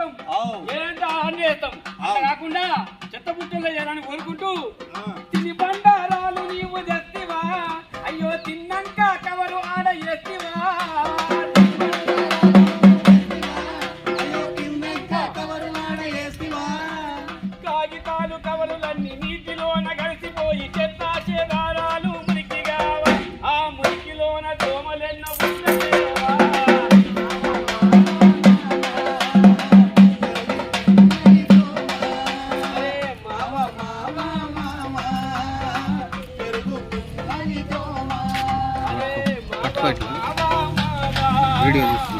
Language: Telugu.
చేస్తాం ఏదంటే అన్ని చేస్తాం కాకుండా చెత్త పుట్టలో చేయాలని కోరుకుంటూ తిని బండారాలు నీవు తెస్తివా అయ్యో తిన్నాక కవరు ఆడ ఎత్తివా కాగితాలు కవరులన్నీ నీటిలోన కలిసిపోయి చెత్త చేదారాలు మురికిగా ఆ మురికిలోన దోమలెన్న ఉన్నదేవా వీడియో